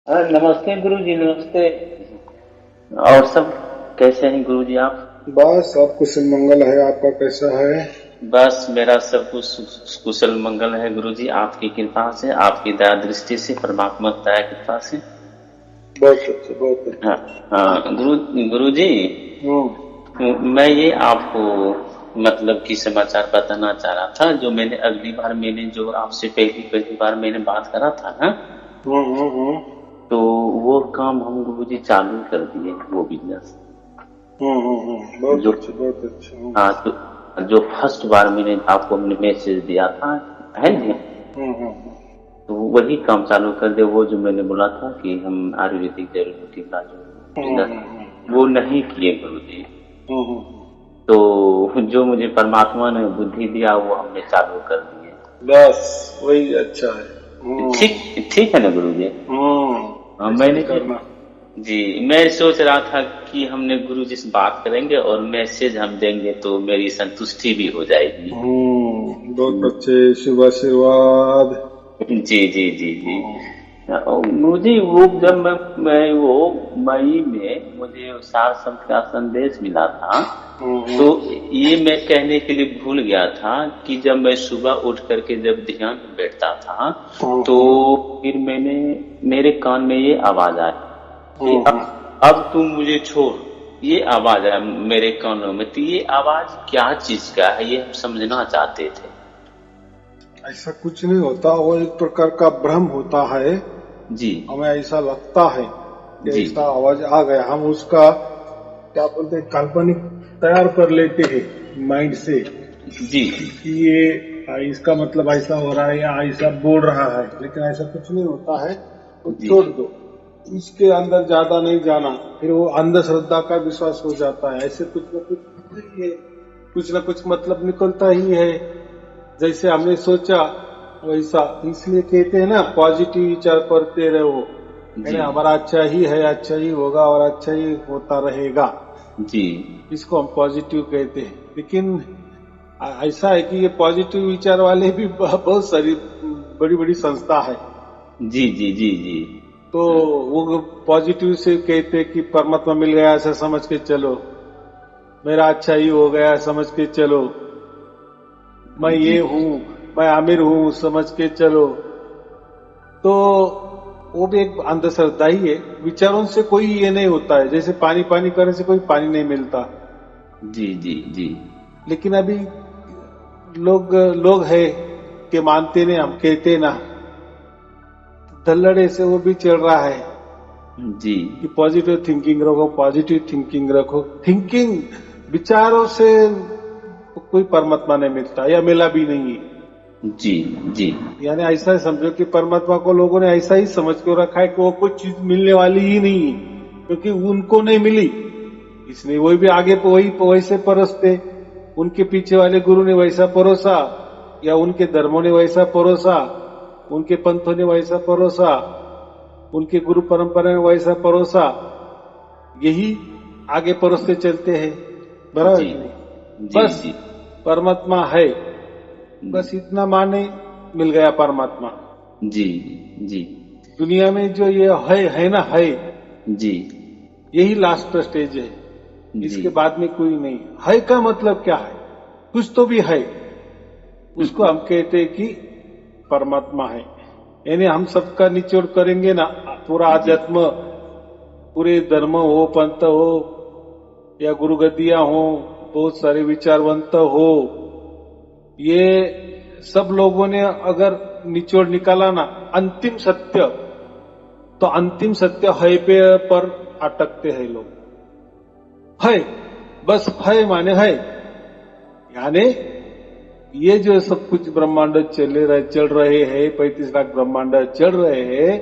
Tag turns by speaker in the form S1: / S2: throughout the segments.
S1: हाँ, नमस्ते गुरु जी, नमस्ते। और सब कैसे हैं गुरु जी आप?
S2: बस सब कुशल मंगल है। आपका कैसा है?
S1: बस मेरा सब कुछ कुशल मंगल है गुरु जी, आपकी कृपा से, आपकी दया दृष्टि से, परमात्मा की दया कृपा से।
S2: बहुत अच्छा, बहुत
S1: हाँ।
S2: अच्छा।
S1: हाँ गुरु गुरु जी,
S2: हम्म।
S1: मैं ये आपको मतलब कि समाचार बताना चाह रहा था। जो मैंने अगली बार मैंने जो आपसे पहली पहली बार मैंने बात करा था ना,
S2: हम्म।
S1: तो वो काम हम गुरु जी चालू कर दिए, वो बिजनेस
S2: बहुत
S1: जो।
S2: अच्छा, बहुत अच्छा।
S1: हाँ, जो फर्स्ट बार मैंने आपको हमने मैसेज दिया था, है नहीं?
S2: हम्म।
S1: तो वही काम चालू कर दे। वो जो मैंने बोला था कि हम आयुर्वेदिक जड़ी बूटी का जो बिजनेस, वो नहीं किए गुरु जी।
S2: हम्म।
S1: तो जो मुझे परमात्मा ने बुद्धि दिया वो हमने चालू कर दिए।
S2: बस वही अच्छा है।
S1: ठीक ठीक है ना गुरु जी?
S2: ऐसा ही
S1: मैंने
S2: करना।
S1: जी, मैं सोच रहा था कि हमने गुरु जी से बात करेंगे और मैसेज हम देंगे तो मेरी संतुष्टि भी हो जाएगी।
S2: बहुत अच्छे। शुभ आशीर्वाद।
S1: जी जी जी जी।
S2: हम्म।
S1: मुझे वो जब मैं वो मई में मुझे सार संत का संदेश मिला था, तो
S2: हम्म।
S1: ये मैं कहने के लिए भूल गया था कि जब मैं सुबह उठ करके जब ध्यान में बैठता था, तो
S2: हम्म।
S1: फिर मेरे कान में ये आवाज आई कि
S2: हम्म।
S1: अब तुम मुझे छोड़। ये आवाज आया मेरे कानों में, तो ये आवाज क्या चीज का है ये हम समझना चाहते थे।
S2: ऐसा कुछ नहीं होता, वो एक प्रकार का भ्रम होता है।
S1: जी
S2: हमें ऐसा लगता है कि
S1: जी
S2: ऐसा आवाज आ गया, हम उसका क्या बोलते हैं, काल्पनिक तैयार कर लेते हैं माइंड से
S1: जी
S2: कि ये इसका मतलब ऐसा हो रहा है या ऐसा बोल रहा है, लेकिन ऐसा कुछ नहीं होता है। तो
S1: जी
S2: छोड़ दो, इसके अंदर ज्यादा नहीं जाना, फिर वो अंधश्रद्धा का विश्वास हो जाता है। ऐसे कुछ न कुछ नहीं है, कुछ न कुछ मतलब निकलता ही है। जैसे हमने सोचा वैसा, इसलिए कहते हैं ना, पॉजिटिव विचार करते रहो।
S1: जी
S2: यानी हमारा अच्छा ही है, अच्छा ही होगा और अच्छा ही होता रहेगा।
S1: जी
S2: इसको हम पॉजिटिव कहते हैं। लेकिन ऐसा है कि ये पॉजिटिव विचार वाले भी बहुत सारी बड़ी बड़ी संस्था है।
S1: जी जी जी जी।
S2: तो वो पॉजिटिव से कहते हैं कि परमात्मा मिल गया ऐसा समझ के चलो, मेरा अच्छा ही हो गया समझ के चलो, मैं
S1: जी
S2: ये हूँ, मैं आमिर हूँ समझ के चलो। तो वो भी एक अंधश्रद्धा ही है। विचारों से कोई ये नहीं होता है, जैसे पानी पानी करने से कोई पानी नहीं मिलता।
S1: जी जी जी
S2: लेकिन अभी लोग लोग है कि मानते नहीं, हम कहते ना, धल्लड़े से वो भी चल रहा है
S1: जी
S2: कि पॉजिटिव थिंकिंग रखो, पॉजिटिव थिंकिंग रखो। थिंकिंग, विचारों से कोई परमात्मा नहीं मिलता या मिला भी नहीं है।
S1: जी जी
S2: यानी ऐसा समझो कि परमात्मा को लोगों ने ऐसा ही समझ के रखा है कि वो कोई चीज मिलने वाली ही नहीं है, क्योंकि उनको नहीं मिली इसलिए वही भी आगे वही वैसे परसते। उनके पीछे वाले गुरु ने वैसा परोसा, या उनके धर्मों ने वैसा परोसा, उनके पंथों ने वैसा परोसा, उनके गुरु परंपरा ने वैसा परोसा, यही आगे परोसते चलते हैं। बराबर
S1: जी
S2: कि नहीं?
S1: जी
S2: बस
S1: जी
S2: परमात्मा है, बस इतना माने, मिल गया परमात्मा।
S1: जी जी
S2: दुनिया में जो ये है ना,
S1: जी
S2: यही लास्ट स्टेज है।
S1: जी
S2: इसके बाद में कोई नहीं है। का मतलब क्या है? कुछ तो भी है, उसको हम कहते हैं कि परमात्मा है। यानी हम सबका निचोड़ करेंगे ना, पूरा
S1: जी
S2: आध्यात्म, पूरे धर्म हो, पंथ हो या गुरु गद्दियां हो, बहुत सारे विचारवंत हो, ये सब लोगों ने अगर निचोड़ निकाला ना अंतिम सत्य, तो अंतिम सत्य है पे पर अटकते हैं लोग। है, बस है माने है। यानी ये जो सब कुछ ब्रह्मांड चल रहे हैं, 35 लाख ब्रह्मांड चल रहे हैं,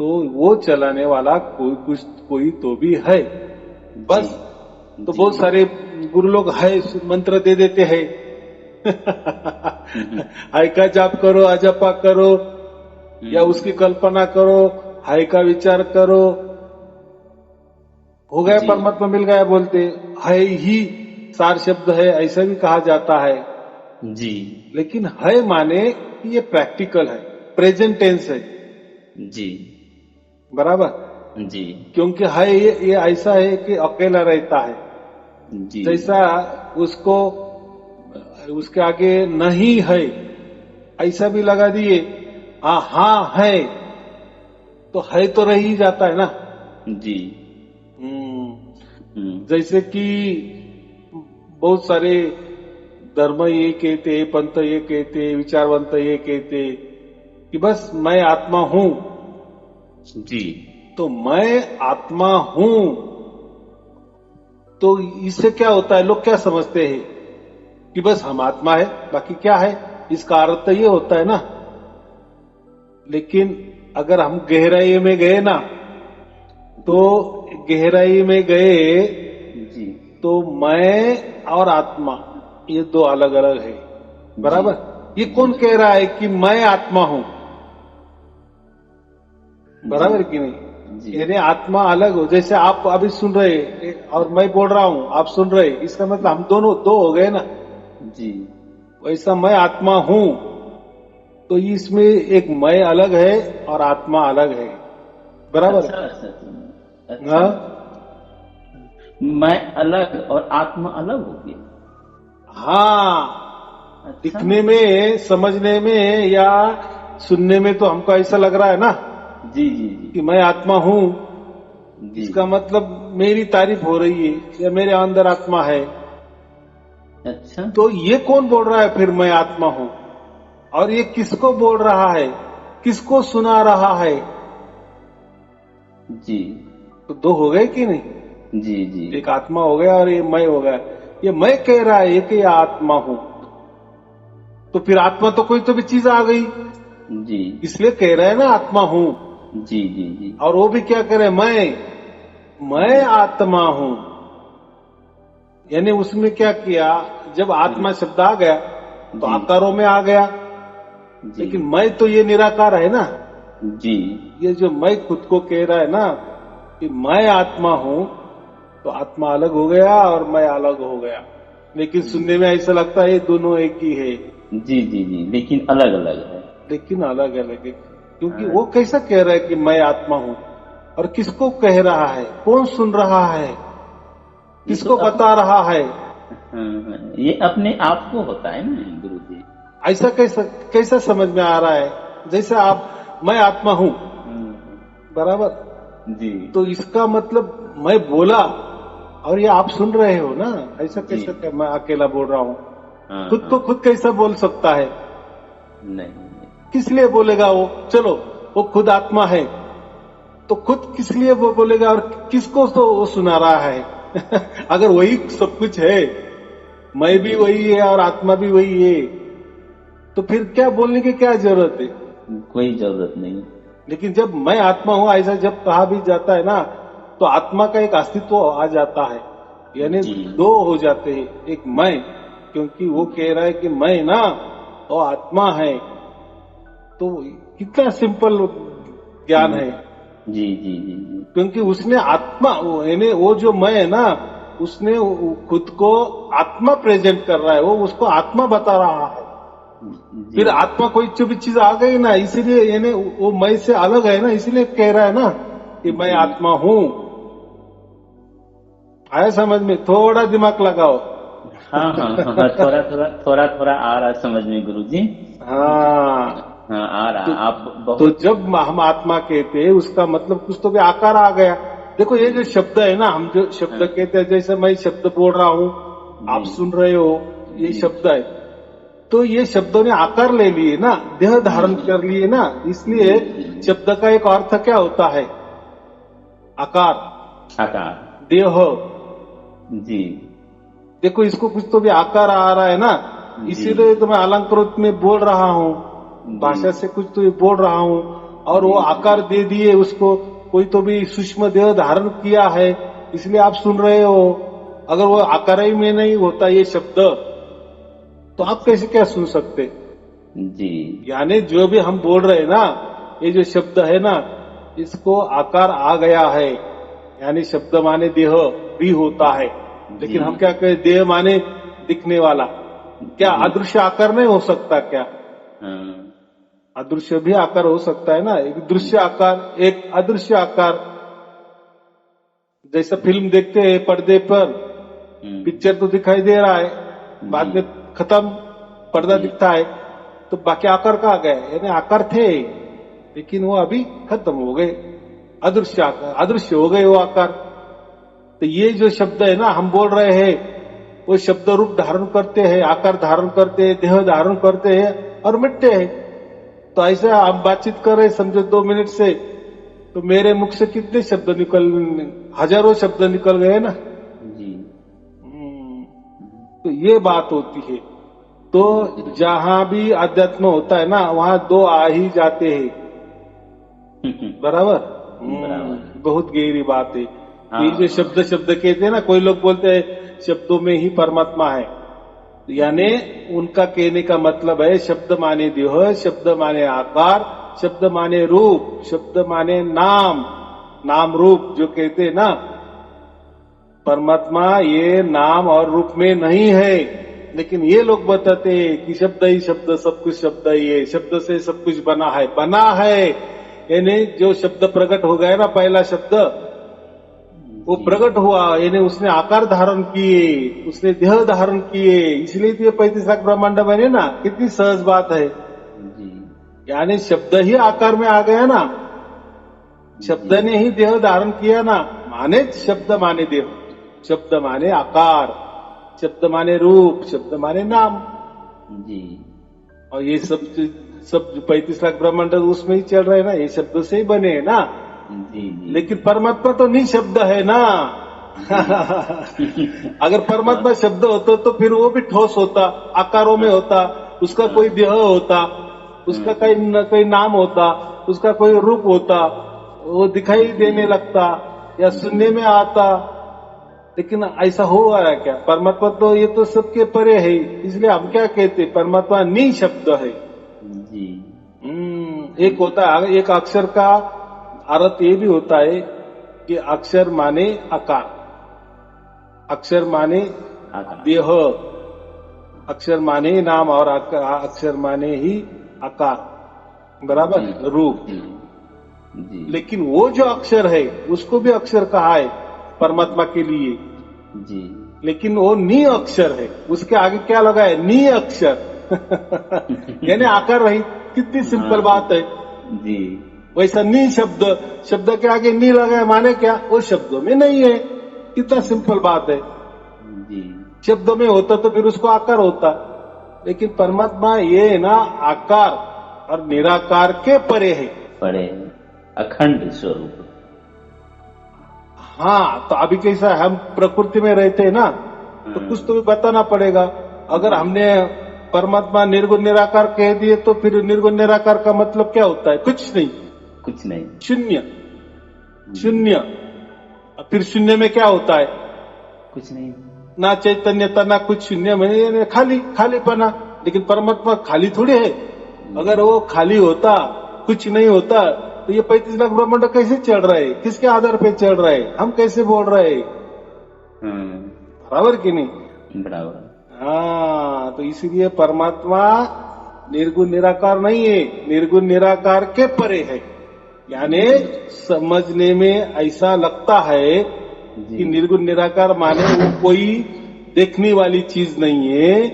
S2: तो वो चलाने वाला कोई तो भी है।
S1: जी
S2: बस। तो
S1: जी
S2: बहुत सारे गुरु लोग है मंत्र दे देते हैं।
S1: हम्म
S2: हाय का जाप करो, अजपा करो, या उसकी
S1: हम्म,
S2: कल्पना करो, हाय का विचार करो, हो गया
S1: जी
S2: परमात्मा मिल गया बोलते। है ही सार शब्द है, ऐसा भी कहा जाता है।
S1: जी
S2: लेकिन है माने कि ये प्रैक्टिकल है, प्रेजेंट टेंस है।
S1: जी
S2: बराबर।
S1: जी
S2: क्योंकि है ये ऐसा है कि अकेला रहता है,
S1: जी
S2: जैसा उसको उसके आगे नहीं है ऐसा भी लगा दिए, हाँ है तो है तो रह ही जाता है ना।
S1: जी।
S2: जैसे कि बहुत सारे धर्म ये कहते, पंथ ये कहते, विचारवंत ये कहते कि बस मैं आत्मा हूं।
S1: जी
S2: तो मैं आत्मा हूं तो इससे क्या होता है, लोग क्या समझते हैं कि बस हम आत्मा है, बाकी क्या है, इसका अर्थ तो ये होता है ना। लेकिन अगर हम गहराई में गए ना, तो गहराई में गए
S1: जी
S2: तो मैं और आत्मा ये दो अलग अलग है।
S1: जी
S2: बराबर। ये कौन कह रहा है कि मैं आत्मा हूं?
S1: जी
S2: बराबर कि नहीं?
S1: जी
S2: यानी आत्मा अलग हो, जैसे आप अभी सुन रहे और मैं बोल रहा हूं, आप सुन रहे, इसका मतलब हम दोनों दो हो गए ना।
S1: जी।
S2: वैसा मैं आत्मा हूं तो इसमें एक मैं अलग है और आत्मा अलग है। बराबर।
S1: अच्छा अच्छा अच्छा।
S2: हाँ
S1: मैं अलग और आत्मा अलग हो गया।
S2: हाँ,
S1: अच्छा।
S2: दिखने में, समझने में या सुनने में तो हमको ऐसा लग रहा है ना
S1: जी जी जी
S2: कि मैं आत्मा हूं।
S1: जी।
S2: इसका मतलब मेरी तारीफ हो रही है या मेरे अंदर आत्मा है।
S1: अच्छा।
S2: तो ये कौन बोल रहा है फिर मैं आत्मा हूं? और ये किसको बोल रहा है, किसको सुना रहा है?
S1: जी
S2: तो दो हो गए कि नहीं?
S1: जी जी
S2: एक आत्मा हो गया और ये मैं हो गया। ये मैं कह रहा है ये कि आत्मा हूं, तो फिर आत्मा तो कोई तो भी चीज आ गई,
S1: जी
S2: इसलिए कह रहा है ना आत्मा हूं।
S1: जी जी जी
S2: और वो भी क्या करे, मैं
S1: जी।
S2: आत्मा हूं। यानी उसमें क्या किया, जब आत्मा शब्द आ गया तो
S1: जी
S2: आकारों में आ गया।
S1: जी
S2: लेकिन मैं तो ये निराकार है ना।
S1: जी
S2: ये जो मैं खुद को कह रहा है ना कि मैं आत्मा हूं, तो आत्मा अलग हो गया और मैं अलग हो गया। लेकिन सुनने में ऐसा लगता है ये दोनों एक ही है,
S1: जी जी जी, लेकिन अलग अलग है।
S2: लेकिन अलग अलग है। क्योंकि वो
S1: अच्छा।
S2: कैसा कह रहा है कि मैं आत्मा हूं, और किसको कह रहा है, कौन सुन रहा है,
S1: ये तो
S2: किसको बता रहा है?
S1: ये अपने आप को होता है ना गुरु जी।
S2: ऐसा कैसा कैसा समझ में आ रहा है? जैसे आप मैं आत्मा हूं, बराबर,
S1: जी
S2: तो इसका मतलब मैं बोला और ये आप सुन रहे हो ना। ऐसा
S1: जी।
S2: कैसा मैं अकेला बोल रहा हूं?
S1: हाँ
S2: खुद
S1: हाँ।
S2: को खुद कैसा बोल सकता है?
S1: नहीं नहीं।
S2: किस लिए बोलेगा वो? चलो, वो खुद आत्मा है तो खुद किस लिए वो बोलेगा और किसको तो वो सुना रहा है? अगर वही सब कुछ है, मैं भी
S1: जी,
S2: वही है और आत्मा भी वही है, तो फिर क्या बोलने की क्या जरूरत है?
S1: कोई जरूरत नहीं।
S2: लेकिन जब मैं आत्मा हूं ऐसा जब कहा भी जाता है ना, तो आत्मा का एक अस्तित्व आ जाता है। यानी
S1: जी
S2: दो हो जाते हैं, एक मैं, क्योंकि वो कह रहा है कि मैं ना वो आत्मा है। तो कितना सिंपल ज्ञान है।
S1: जी जी जी जी
S2: क्योंकि उसने आत्मा यानी वो जो मैं है ना, उसने खुद को आत्मा प्रेजेंट कर रहा है, वो उसको आत्मा बता रहा है।
S1: जी
S2: फिर आत्मा कोई जो भी चीज आ गई ना, इसीलिए यानी वो मैं से अलग है ना, इसीलिए कह रहा है ना कि मैं
S1: जी।
S2: आत्मा हूं। आया समझ में? थोड़ा दिमाग लगाओ।
S1: हाँ हाँ हाँ, थोड़ा आ रहा है समझ में गुरु जी।
S2: हाँ,
S1: हाँ आ रहा,
S2: तो,
S1: आप
S2: तो
S1: बहुत।
S2: जब हम आत्मा कहते हैं उसका मतलब कुछ तो भी आकार आ गया। देखो ये जो शब्द है ना, हम जो शब्द
S1: हाँ,
S2: कहते हैं, जैसे मैं शब्द बोल रहा हूं, आप
S1: जी
S2: सुन रहे हो, ये
S1: जी
S2: शब्द है। तो ये शब्दों ने आकार ले लिए ना, देह
S1: जी
S2: धारण कर लिए ना,
S1: जी
S2: इसलिए
S1: जी।
S2: शब्द का एक अर्थ क्या होता है? आकार,
S1: आकार।
S2: देह।
S1: जी
S2: देखो इसको कुछ तो भी आकार आ रहा है ना,
S1: जी
S2: इसीलिए तो मैं अलंकृत में बोल रहा हूँ,
S1: जी
S2: भाषा से कुछ तो बोल रहा हूँ, और वो
S1: जी
S2: आकार दे दिए उसको, कोई तो भी सूक्ष्म देह धारण किया है, इसलिए आप सुन रहे हो। अगर वो आकार ही में नहीं होता ये शब्द, तो आप
S1: अच्छा।
S2: कैसे क्या सुन सकते?
S1: जी
S2: यानी जो भी हम बोल रहे हैं ना, ये जो शब्द है ना, इसको आकार आ गया है। यानी शब्द माने देह भी होता है,
S1: जी
S2: लेकिन हम क्या कहें, देह माने दिखने वाला। क्या
S1: जी।
S2: अदृश्य आकार नहीं हो सकता क्या?
S1: हाँ
S2: अदृश्य भी आकार हो सकता है ना, एक दृश्य आकार, एक अदृश्य आकार। जैसा फिल्म देखते हैं पर्दे पर, पिक्चर तो दिखाई दे रहा है, बाद में खत्म, पर्दा
S1: जी।
S2: दिखता है, तो बाकी आकार कहाँ गए? यानी आकार थे लेकिन वो अभी खत्म हो गए, अदृश्य आकार, अदृश्य हो गए वो आकार। तो ये जो शब्द है ना हम बोल रहे हैं, वो शब्द रूप धारण करते हैं, आकार धारण करते हैं, देह धारण करते हैं और मिटते हैं। तो ऐसा हम बातचीत कर रहे समझो 2 मिनट से, तो मेरे मुख से कितने शब्द हजारों शब्द निकल गए ना।
S1: जी।
S2: तो ये बात होती है। तो जहां भी अध्यात्म होता है ना, वहां 2 आ ही जाते हैं। बराबर। बहुत गहरी बात है।
S1: हाँ।
S2: ये जो शब्द शब्द कहते हैं ना, कोई लोग बोलते हैं शब्दों में ही परमात्मा है, यानी उनका कहने का मतलब है शब्द माने देह, शब्द माने आकार, शब्द माने रूप, शब्द माने नाम, नाम रूप जो कहते हैं ना, परमात्मा ये नाम और रूप में नहीं है। लेकिन ये लोग बताते हैं कि शब्द ही शब्द, सब कुछ शब्द ही है, शब्द से सब कुछ बना है, बना है। यानी जो शब्द प्रकट हो गया ना, पहला शब्द वो प्रकट हुआ, यानी उसने आकार धारण किए, उसने देह धारण किए, इसलिए तो ये 35 लाख ब्रह्मांड बने ना। कितनी सहज बात है। यानी शब्द ही आकार में आ गया ना, शब्द ने ही देह धारण किया ना, माने शब्द माने देह, शब्द माने आकार, शब्द माने रूप, शब्द माने नाम
S1: जी।
S2: और ये सब 35 लाख ब्रह्मांड उसमें ही चल रहे हैं ना, ये शब्द से ही बने हैं ना।
S1: जी।
S2: लेकिन परमात्मा तो नहीं शब्द है ना। अगर परमात्मा शब्द होता तो फिर वो भी ठोस होता, आकारों में होता, उसका कोई देह होता, उसका कोई नाम होता, उसका कोई रूप होता, वो दिखाई देने लगता या सुनने में आता। लेकिन ऐसा हो रहा है क्या? परमात्मा तो ये तो सबके परे है, इसलिए हम क्या कहते, परमात्मा नहीं शब्द है।
S1: जी।
S2: एक होता है, एक अक्षर का अर्थ ये भी होता है कि अक्षर माने आकार, अक्षर माने देह, अक्षर माने नाम और अक्षर माने ही आकार, बराबर, रूप।
S1: जी।
S2: लेकिन वो जो अक्षर है उसको भी अक्षर कहा है परमात्मा के लिए।
S1: जी।
S2: लेकिन वो नी अक्षर है, उसके आगे क्या लगा है? नी अक्षर। यानी आकार रही। कितनी सिंपल बात है।
S1: जी।
S2: वैसा नी शब्द, शब्द के आगे नी लगा है, माने क्या? वो शब्दों में नहीं है। कितना सिंपल बात है।
S1: जी।
S2: शब्दों में होता तो फिर उसको आकार होता, लेकिन परमात्मा ये ना आकार और निराकार के परे है,
S1: परे, अखंड स्वरूप।
S2: हाँ, तो अभी कैसा हम प्रकृति में रहते हैं ना, तो कुछ तो भी बताना पड़ेगा। अगर हमने परमात्मा निर्गुण निराकार कह दिए तो फिर निर्गुण निराकार का मतलब क्या होता है? कुछ नहीं,
S1: कुछ नहीं,
S2: शून्य, शून्य। फिर शून्य में क्या होता है?
S1: कुछ नहीं,
S2: ना चैतन्यता ना कुछ, शून्य में खाली, खालीपना। लेकिन परमात्मा खाली थोड़ी है। अगर वो खाली होता, कुछ नहीं होता, तो ये 35 लाख ब्रह्मांड कैसे चल रहा है? किसके आधार पे चल रहा है? हम कैसे बोल रहे हैं? बराबर कि नहीं?
S1: बराबर।
S2: हाँ, तो इसीलिए परमात्मा निर्गुण निराकार नहीं है, निर्गुण निराकार के परे है। यानी समझने में ऐसा लगता है कि निर्गुण निराकार माने वो कोई देखने वाली चीज नहीं है,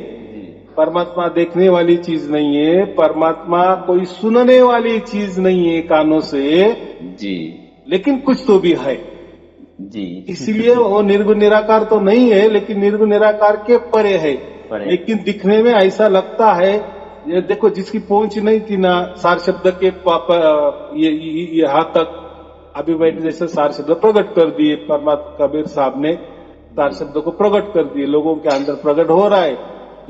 S2: परमात्मा देखने वाली चीज नहीं है, परमात्मा कोई सुनने वाली चीज नहीं है कानों से
S1: जी, लेकिन
S2: कुछ तो भी है
S1: जी।
S2: इसलिए वो निर्गुण निराकार तो नहीं है, लेकिन निर्गुण निराकार के परे है। लेकिन दिखने में ऐसा लगता है, ये देखो जिसकी पहुंच नहीं थी ना सार शब्द के यहाँ तक, अभी मैंने जैसे सार शब्द प्रकट कर दिए, परमात्मा कबीर साहब ने सार शब्द को प्रकट कर दिए, लोगों के अंदर प्रकट हो रहा है,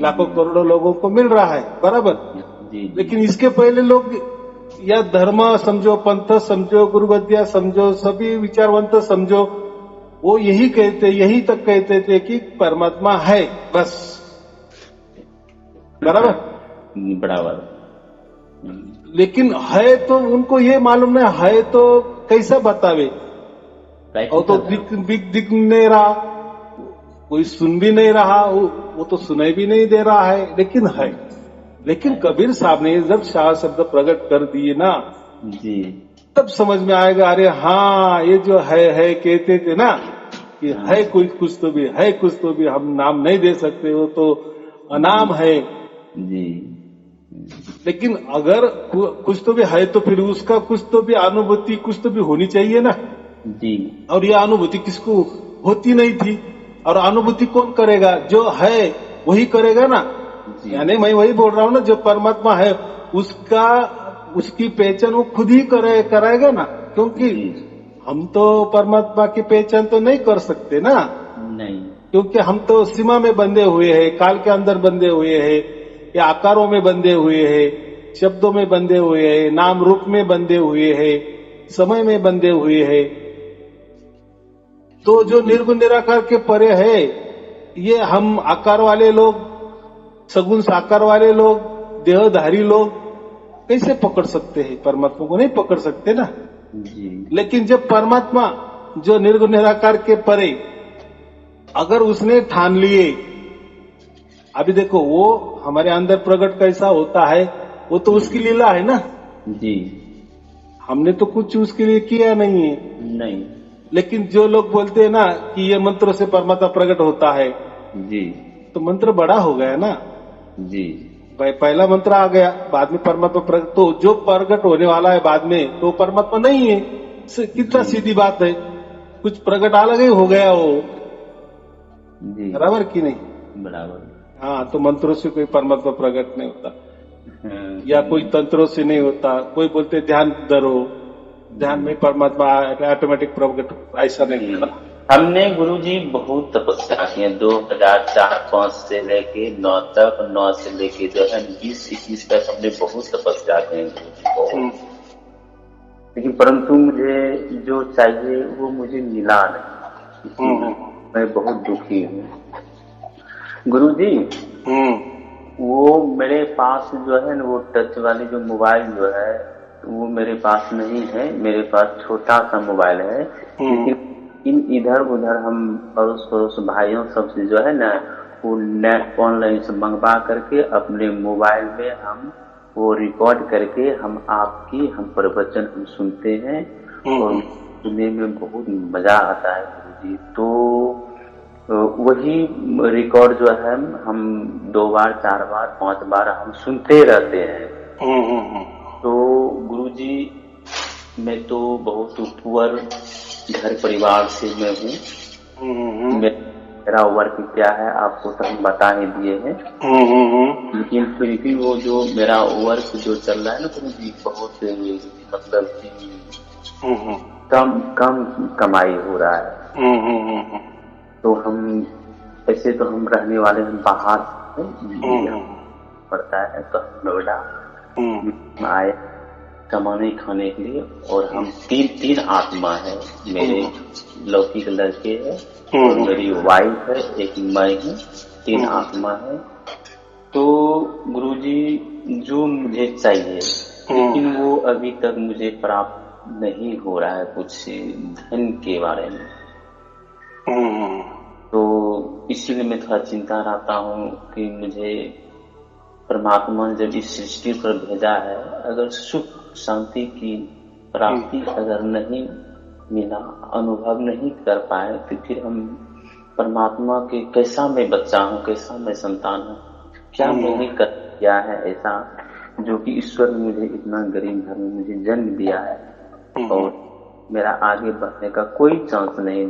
S2: लाखों करोड़ों लोगों को मिल रहा है, बराबर। लेकिन इसके पहले लोग या धर्म समझो, पंथ समझो, गुरुगद्या समझो, सभी विचारवंत समझो, वो यही कहते, यही तक कहते थे कि परमात्मा है, बस, बराबर बराबर। लेकिन है तो उनको ये मालूम नहीं है तो कैसा बतावे, और तो दिख नहीं रहा, कोई सुन भी नहीं रहा, वो तो सुनाई भी नहीं दे रहा है, लेकिन है। लेकिन कबीर साहब ने जब शाह शब्द प्रकट कर दिए ना,
S1: जी
S2: तब समझ में आएगा, अरे हाँ ये जो है कहते थे ना कि है कोई कुछ तो भी है, कुछ तो भी, हम नाम नहीं दे सकते, वो तो अनाम है।
S1: जी
S2: लेकिन अगर कुछ तो भी है तो फिर उसका कुछ तो भी अनुभूति कुछ तो भी होनी चाहिए ना।
S1: जी
S2: और ये अनुभूति किसको होती नहीं थी, और अनुभूति कौन करेगा, जो है वही करेगा ना।
S1: जी
S2: यानी मैं वही बोल रहा हूँ ना, जो परमात्मा है उसकी पहचान वो खुद ही कराएगा ना, क्योंकि
S1: जी
S2: हम तो परमात्मा की पहचान तो नहीं कर सकते ना,
S1: नहीं
S2: क्योंकि हम तो सीमा में बंधे हुए हैं, काल के अंदर बंधे हुए हैं, या आकारों में बंधे हुए हैं, शब्दों में बंधे हुए हैं, नाम रूप में बंधे हुए हैं, समय में बंधे हुए हैं। तो जो निर्गुण निराकार के परे है, ये हम आकार वाले लोग, सगुण साकार वाले लोग, देहधारी लोग कैसे पकड़ सकते हैं? परमात्मा को नहीं पकड़ सकते ना।
S1: जी
S2: लेकिन जब परमात्मा जो निर्गुण निराकार के परे अगर उसने ठान लिए, अभी देखो वो हमारे अंदर प्रकट कैसा होता है, वो तो उसकी लीला है ना।
S1: जी
S2: हमने तो कुछ उसके लिए किया नहीं है।
S1: नहीं
S2: लेकिन जो लोग बोलते हैं ना कि ये मंत्रों से परमात्मा प्रकट होता है,
S1: जी
S2: तो मंत्र बड़ा हो गया ना।
S1: जी
S2: पहला मंत्र आ गया, बाद में परमात्मा प्रकट, तो जो प्रकट होने वाला है बाद में तो परमात्मा नहीं है। कितना सीधी बात है, कुछ प्रकट अलग ही हो गया वो,
S1: जी
S2: बराबर की नहीं?
S1: बराबर
S2: हाँ, तो मंत्रों से कोई परमात्मा प्रकट नहीं होता, या
S1: हम्म,
S2: कोई तंत्रों से नहीं होता। कोई बोलते ध्यान धरो, ध्यान में परमात्मा ऑटोमेटिक प्रकट, ऐसा नहीं
S1: जी
S2: होता।
S1: हमने गुरुजी बहुत तपस्या की है 2004-5 से लेके 9 तक, 9 से लेके जो है 20-21 तक हमने बहुत तपस्या की है गुरुजी बहुत। लेकिन परंतु मुझे जो चाहिए वो मुझे मिला नहीं, इसीलिए मैं बहुत दुखी हूँ गुरुजी। वो मेरे पास जो है ना, वो टच वाली जो मोबाइल जो है वो मेरे पास नहीं है, मेरे पास छोटा सा मोबाइल है। लेकिन इधर उधर हम पड़ोस पड़ोस भाइयों सबसे जो है ना, वो नेट ऑनलाइन से मंगवा करके अपने मोबाइल में हम वो रिकॉर्ड करके हम प्रवचन हम सुनते हैं, और सुनने में बहुत मजा आता है गुरुजी। तो वही रिकॉर्ड जो है हम 2 बार 4 बार 5 बार हम सुनते रहते हैं। तो गुरुजी मैं तो बहुत पुअर घर परिवार से मैं हूँ, मेरा वर्क क्या है आपको तो हम बता ही दिए हैं। लेकिन फिर भी वो जो मेरा वर्क जो चल रहा है ना गुरुजी, बहुत मतलब कि कम कमाई हो रहा है। तो हम ऐसे तो हम रहने वाले हम बाहर पड़ता है, तो हम नोएडा आए कमाने खाने के लिए, और हम तीन आत्मा है, मेरे लौकिक लड़के है और मेरी वाइफ है, एक मैं हूँ, 3 आत्मा है। तो गुरुजी जो मुझे चाहिए, लेकिन वो अभी तक मुझे प्राप्त नहीं हो रहा है, कुछ धन के बारे में। तो इसीलिए मैं थोड़ा चिंता रहता हूँ कि मुझे परमात्मा ने जब इस सृष्टि पर भेजा है, अगर सुख शांति की प्राप्ति अगर नहीं मिला, अनुभव नहीं कर पाए, तो फिर हम परमात्मा के कैसा मैं बच्चा हूँ, कैसा मैं संतान हूँ, क्या मैंने कर दिया है ऐसा जो कि ईश्वर ने मुझे इतना गरीब घर में मुझे जन्म दिया है, और मेरा आगे बढ़ने का कोई चांस नहीं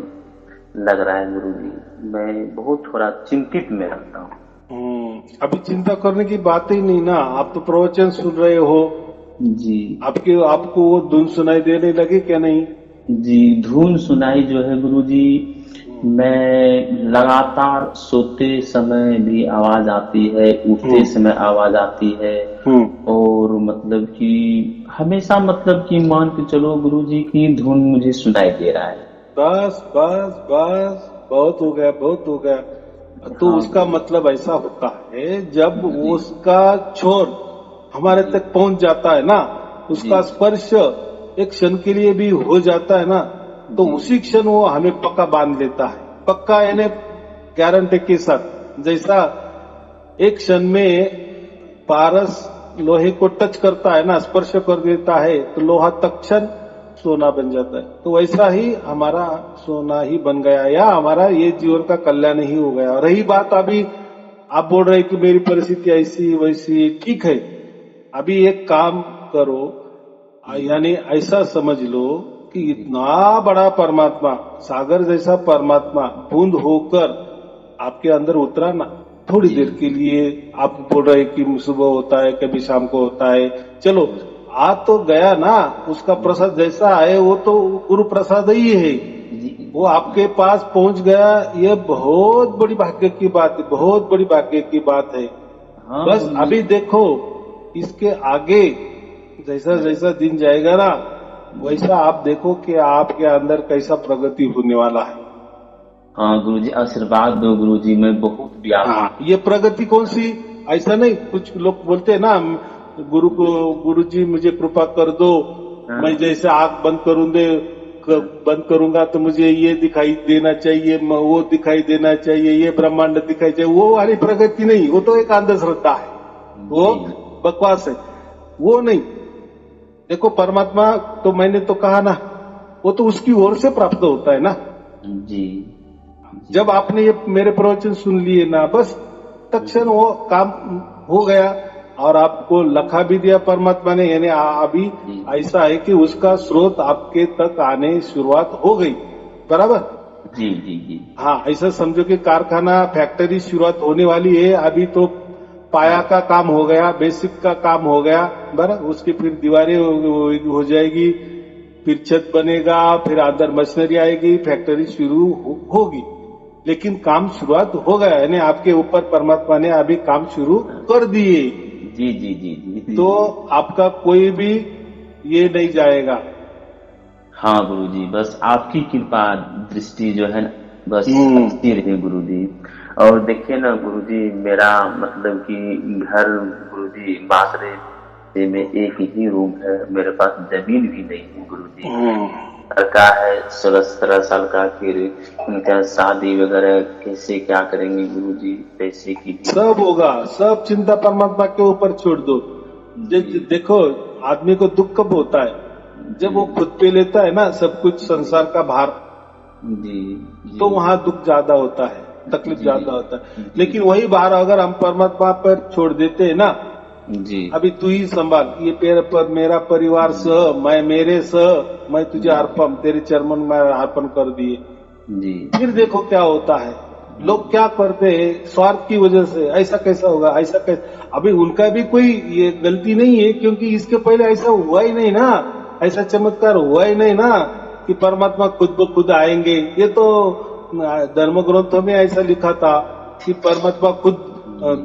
S1: लग रहा है गुरुजी। मैं बहुत थोड़ा चिंतित में रहता हूँ।
S2: अभी चिंता करने की बात ही नहीं ना, आप तो प्रवचन सुन रहे हो
S1: जी।
S2: आपको वो धुन सुनाई देने लगी क्या नहीं?
S1: जी धुन सुनाई जो है गुरुजी, मैं लगातार सोते समय भी आवाज आती है, उठते समय आवाज आती है, और मतलब कि हमेशा मतलब कि मान के चलो गुरुजी की धुन मुझे सुनाई दे रहा है।
S2: बस बस बस, बहुत हो गया, बहुत हो गया। तो उसका मतलब ऐसा होता है, जब उसका छोर हमारे तक पहुंच जाता है ना, उसका स्पर्श एक क्षण के लिए भी हो जाता है ना, तो उसी क्षण वो हमें पक्का बांध लेता है। पक्का यानी गारंटी के साथ, जैसा एक क्षण में पारस लोहे को टच करता है ना, स्पर्श कर देता है, तो लोहा तत्क्षण सोना बन जाता है। तो वैसा ही हमारा सोना ही बन गया, या हमारा ये जीवन का कल्याण ही हो गया। रही बात अभी आप बोल रहे कि मेरी परिस्थिति ऐसी वैसी, ठीक है, अभी एक काम करो, यानी ऐसा समझ लो कि इतना बड़ा परमात्मा, सागर जैसा परमात्मा बूंद होकर आपके अंदर उतरा ना, थोड़ी देर के लिए आप बोल रहे कि सुबह होता है, कभी शाम को होता है, चलो आ तो गया ना, उसका प्रसाद जैसा है वो तो गुरु प्रसाद ही है, वो आपके पास पहुंच गया। ये बहुत बड़ी भाग्य की बात है, बहुत बड़ी भाग्य की बात है। बस अभी देखो इसके आगे जैसा जैसा दिन जाएगा ना, वैसा आप देखो कि आपके अंदर कैसा प्रगति होने वाला है।
S1: हाँ गुरुजी, आशीर्वाद दो गुरुजी, मैं बहुत व्याप।
S2: ये प्रगति कौन सी, ऐसा नहीं, कुछ लोग बोलते हैं ना गुरुजी मुझे कृपा कर दो, मैं जैसे आंख बंद करूंगा तो मुझे ये दिखाई देना चाहिए, वो दिखाई देना चाहिए, ये ब्रह्मांड दिखाई चाहिए, वो वाली प्रगति नहीं, वो तो एक अंधश्रद्धा है, वो बकवास है, वो नहीं। देखो परमात्मा तो मैंने तो कहा ना, वो तो उसकी ओर से प्राप्त होता है ना
S1: जी।
S2: जब आपने ये मेरे प्रवचन सुन लिए ना, बस तत्क्षण वो काम हो गया और आपको लखा भी दिया परमात्मा ने। यानी अभी ऐसा है कि उसका स्रोत आपके तक आने शुरुआत हो गई, बराबर।
S1: जी जी जी।
S2: हाँ, ऐसा समझो कि कारखाना फैक्ट्री शुरुआत होने वाली है। अभी तो पाया का काम हो गया, बेसिक का काम हो गया, बराबर। उसकी फिर दीवारें हो जाएगी, फिर छत बनेगा, फिर अंदर मशीनरी आएगी, फैक्ट्री शुरू होगी। लेकिन काम शुरुआत हो गया, यानी आपके ऊपर परमात्मा ने अभी काम शुरू कर दिए।
S1: जी जी जी जी।
S2: तो आपका कोई भी ये नहीं जाएगा।
S1: हाँ गुरुजी, बस आपकी कृपा दृष्टि जो है बस अच्छी रही गुरुजी। और देखिए ना गुरुजी, मेरा मतलब कि घर गुरुजी मासरे में एक ही रूम है, मेरे पास जमीन भी नहीं है गुरुजी। लड़का है 16-17 साल का, फिर उनका शादी वगैरह कैसे क्या करेंगे गुरुजी, पैसे की
S2: सब होगा, सब चिंता परमात्मा के ऊपर छोड़ दो। देखो आदमी को दुख कब होता है, जब वो खुद पे लेता है ना सब कुछ संसार का भार,
S1: जी,
S2: तो वहाँ दुख ज्यादा होता है, तकलीफ ज्यादा होता है। लेकिन वही भार अगर हम परमात्मा पर छोड़ देते हैं ना,
S1: जी
S2: अभी तू ही संभाल, ये मेरा परिवार मैं तुझे अर्पण, तेरे चरणों में अर्पण कर दिए
S1: जी।
S2: फिर देखो क्या होता है। लोग क्या करते हैं स्वार्थ की वजह से, ऐसा कैसा होगा, ऐसा कैसा। अभी उनका भी कोई ये गलती नहीं है, क्योंकि इसके पहले ऐसा हुआ ही नहीं ना, ऐसा चमत्कार हुआ ही नहीं ना कि परमात्मा खुद ब खुद आएंगे। ये तो धर्म ग्रंथों में ऐसा लिखा था कि परमात्मा खुद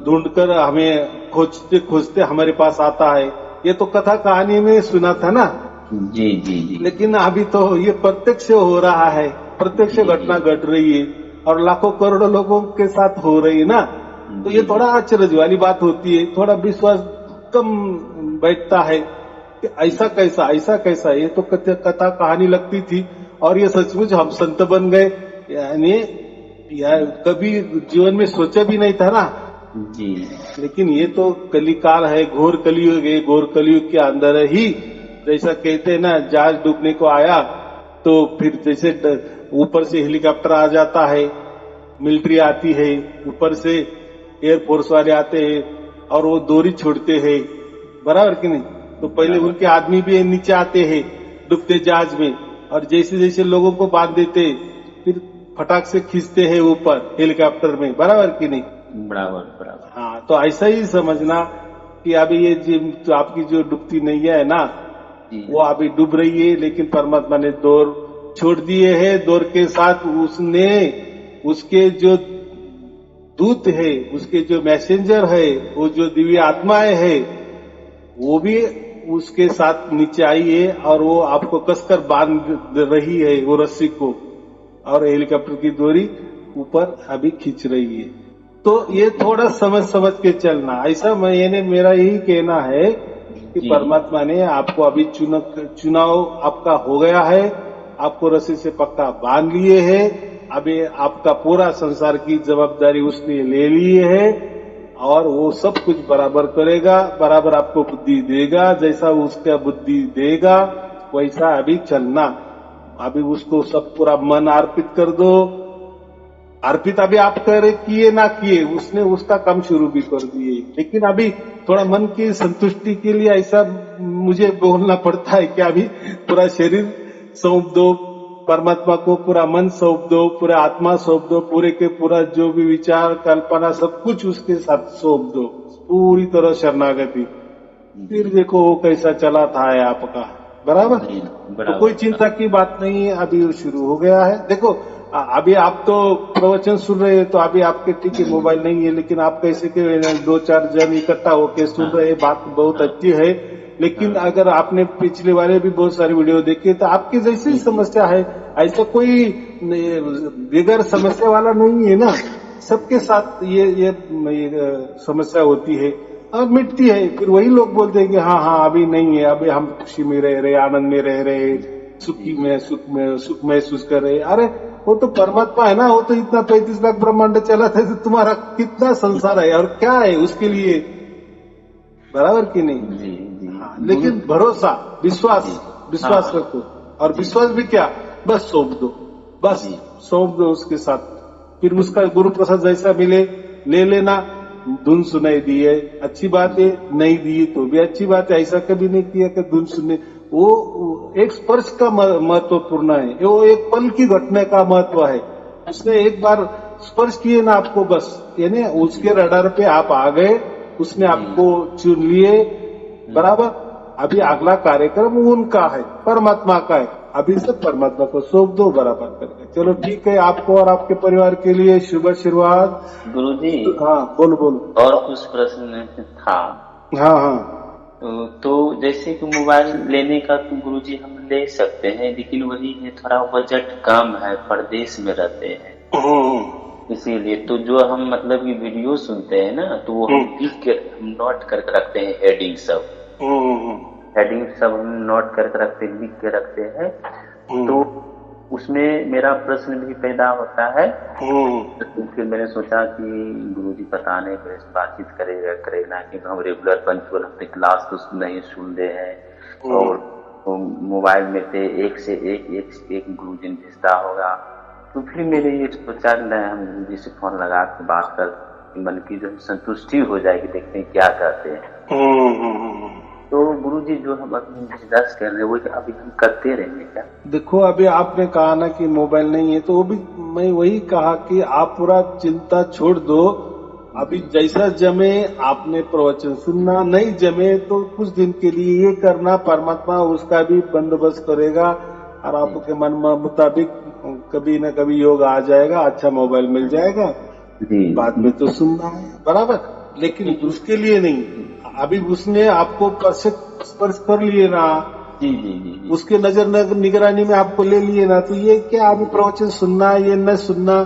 S2: ढूंढकर हमें खोजते खोजते हमारे पास आता है। ये तो कथा कहानी में सुना था ना।
S1: जी जी जी।
S2: लेकिन अभी तो ये प्रत्यक्ष हो रहा है, प्रत्यक्ष घटना घट रही है और लाखों करोड़ों लोगों के साथ हो रही है ना। तो ये थोड़ा आश्चर्य वाली बात होती है, थोड़ा विश्वास कम बैठता है कि ऐसा कैसा। ये तो कथा कहानी लगती थी और ये सचमुच हम संत बन गए, यानी कभी जीवन में सोचा भी नहीं था ना
S1: जी।
S2: लेकिन ये तो कलिकाल है, घोर कलियुग है। घोर कलियुग के अंदर ही जैसा कहते हैं ना, जहाज डूबने को आया तो फिर जैसे ऊपर से हेलीकॉप्टर आ जाता है, मिलिट्री आती है, ऊपर से एयरफोर्स वाले आते हैं और वो डोरी छोड़ते हैं, बराबर कि नहीं। तो पहले उनके आदमी भी नीचे आते हैं डूबते जहाज में, और जैसे जैसे लोगों को बांध देते फिर फटाक से खींचते हैं ऊपर हेलीकॉप्टर में, बराबर कि नहीं।
S1: बराबर।
S2: हाँ, तो ऐसा ही समझना कि अभी ये तो आपकी जो डूबती नैया है ना, वो अभी डूब रही है, लेकिन परमात्मा ने दौर छोड़ दिए है। दौर के साथ उसने उसके जो दूत है, उसके जो मैसेंजर है, वो जो दिव्य आत्माएं है, वो भी उसके साथ नीचे आई है और वो आपको कसकर बांध रही है वो रस्सी को, और हेलीकॉप्टर की डोरी ऊपर अभी खींच रही है। तो ये थोड़ा समझ के चलना। ऐसा मेरा यही कहना है कि परमात्मा ने आपको अभी चुनाव आपका हो गया है, आपको रस्सी से पक्का बांध लिए है। अभी आपका पूरा संसार की जवाबदारी उसने ले ली है और वो सब कुछ बराबर करेगा, बराबर आपको बुद्धि देगा, जैसा उसका बुद्धि देगा वैसा अभी चलना। अभी उसको सब पूरा मन अर्पित कर दो। अर्पित अभी आप किए ना किए, उसने उसका काम शुरू भी कर दिए, लेकिन अभी थोड़ा मन की संतुष्टि के लिए ऐसा मुझे बोलना पड़ता है कि अभी पूरा शरीर सौंप दो परमात्मा को, पूरा मन सौंप दो, पूरा आत्मा सौंप दो, पूरे के पूरा जो भी विचार कल्पना सब कुछ उसके साथ सौंप दो, पूरी तरह शरणागति। फिर देखो वो कैसा चला था है आपका, बराबर। तो कोई चिंता की बात नहीं है, अभी वो शुरू हो गया है। देखो अभी आप तो प्रवचन सुन रहे हैं, तो अभी आपके ठीक है मोबाइल नहीं है, लेकिन आप कैसे के 2-4 जन इकट्ठा होके सुन रहे हैं, बात बहुत अच्छी है। लेकिन अगर आपने पिछले वाले भी बहुत सारी वीडियो देखी तो आपकी जैसी ही समस्या है, ऐसा कोई बगैर समस्या वाला नहीं है ना। सबके साथ ये समस्या होती है और मिटती है। फिर वही लोग बोलते हैं कि हाँ अभी नहीं है, अभी हम खुशी में रह रहे, आनंद में रह रहे, सुख महसूस कर रहे। अरे वो तो परमात्मा है ना, वो तो इतना 35 लाख ब्रह्मांड चला था, तो तुम्हारा कितना संसार है और क्या है उसके लिए, बराबर की नहीं। हाँ, लेकिन भरोसा विश्वास रखो, और विश्वास भी क्या, बस सौंप दो, बस सौंप दो उसके साथ। फिर उसका गुरु प्रसाद जैसा मिले ले लेना। धुन सुनाई दी है, अच्छी बात है, नहीं दी तो भी अच्छी बात है। ऐसा कभी नहीं किया कि धुन सुने, वो एक स्पर्श का महत्वपूर्ण है, वो एक पल की घटना का महत्व है। उसने एक बार स्पर्श किए ना आपको, बस यानी उसके रडार पे आप आ गए, उसने आपको चुन लिए, बराबर। अभी अगला कार्यक्रम उनका है, परमात्मा का है, अभी से परमात्मा को सौंप दो, बराबर करके चलो। ठीक है, आपको और आपके परिवार के लिए शुभ आशीर्वाद।
S1: गुरुजी।
S2: हाँ बोलो।
S1: और कुछ प्रश्न था।
S2: हाँ
S1: तो जैसे कि मोबाइल लेने का तो गुरुजी हम ले सकते हैं, लेकिन वही है थोड़ा बजट कम है, परदेश में रहते हैं, इसीलिए। तो जो हम मतलब कि वीडियो सुनते हैं ना, तो वो हम लिख के हम नोट करके रखते हैं, हेडिंग सब हम नोट करके रखते हैं, लिख के रखते हैं। तो उसमें मेरा प्रश्न भी पैदा होता है। तो फिर मैंने सोचा कि गुरुजी पता नहीं मेरे से बातचीत करेगा कि हम रेगुलर पंचुअल अपने क्लास तो नहीं सुन रहे हैं, और तो मोबाइल में से एक से एक गुरुजी ने भेजता होगा। तो फिर मेरे ये सोचा हम गुरुजी से फोन लगा के बात कर, मन की जो संतुष्टि हो जाएगी, देखते हैं क्या कहते हैं। तो गुरुजी जो हम अपनी बिजनेस कर रहे हैं वो अभी हम करते रहेंगे क्या?
S2: देखो अभी आपने कहा ना कि मोबाइल नहीं है, तो वो भी मैं वही कहा कि आप पूरा चिंता छोड़ दो। अभी जैसा जमे आपने प्रवचन सुनना, नहीं जमे तो कुछ दिन के लिए ये करना, परमात्मा उसका भी बंदोबस्त करेगा और आपके मन मुताबिक कभी न कभी योग आ जाएगा, अच्छा मोबाइल मिल जाएगा, बाद में तो सुनना है, बराबर। लेकिन उसके लिए नहीं, अभी उसने आपको स्पर्श कर लिए ना, उसके नजर निगरानी में आपको ले लिए ना, तो ये क्या अभी प्रवचन सुनना ये न सुनना,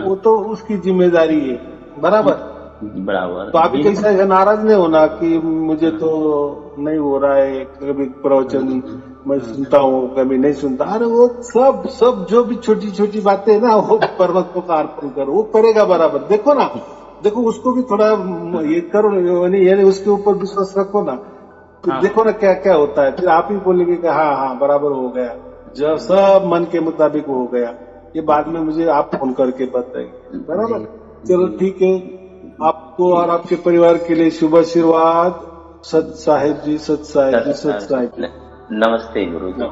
S2: वो तो उसकी जिम्मेदारी है, बराबर। तो अभी कैसा नाराज नहीं होना कि मुझे तो नहीं हो रहा है, कभी प्रवचन मैं सुनता हूँ कभी नहीं सुनता। अरे वो सब जो भी छोटी छोटी बातें ना, वो परमात्मा का अर्पण करो, वो करेगा बराबर। देखो उसको भी थोड़ा ये करो, यानी उसके ऊपर विश्वास रखो ना, फिर देखो ना क्या क्या होता है। फिर आप ही बोलेंगे कि हाँ बराबर हो गया, जब सब मन के मुताबिक हो गया। ये बाद में मुझे आप फोन करके बताएंगे, बराबर। चलो ठीक है, आपको और आपके परिवार के लिए शुभ आशीर्वाद। सत साहिब जी, सत साहिब जी, सत साहिब जी।
S1: नमस्ते गुरुजी।